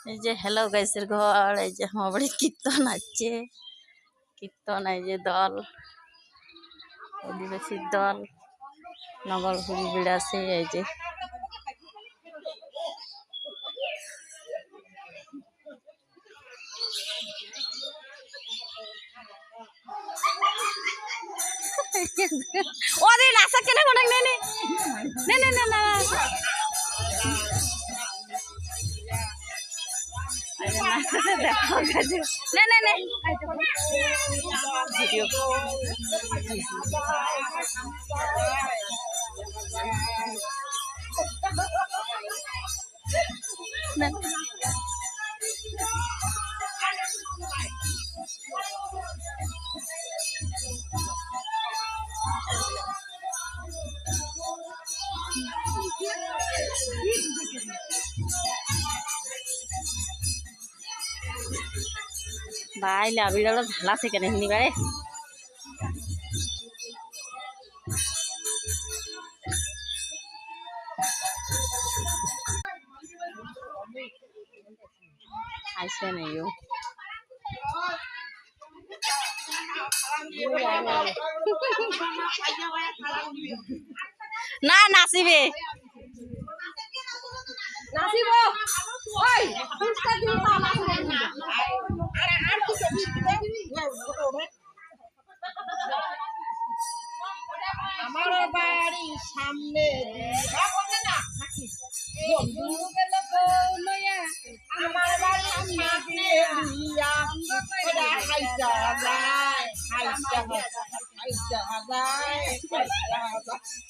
এই যে হ্যালো গাইসের ঘর, এই যে আমার বাড়ি কীর্তন আছে, কীর্তন এই যে দল, আদিবাসীর দল নগর ঘুরি বেড়াছে। এই যে ওদের নাচা কেন কোন নে নে নে নে নে না নাচতে দেখো নে নে নে ভিডিও না ভাই লাভিড়া ঢালা আছে কেন শুনিবারে আইসে নেই না নাচিবে নাচিব ওই ফুসকা দিও না আমার বাড়ির সামনে আমার বাড়ির সামনে হাইটা যায় হাইটা হাইটা যায় হাইটা যায়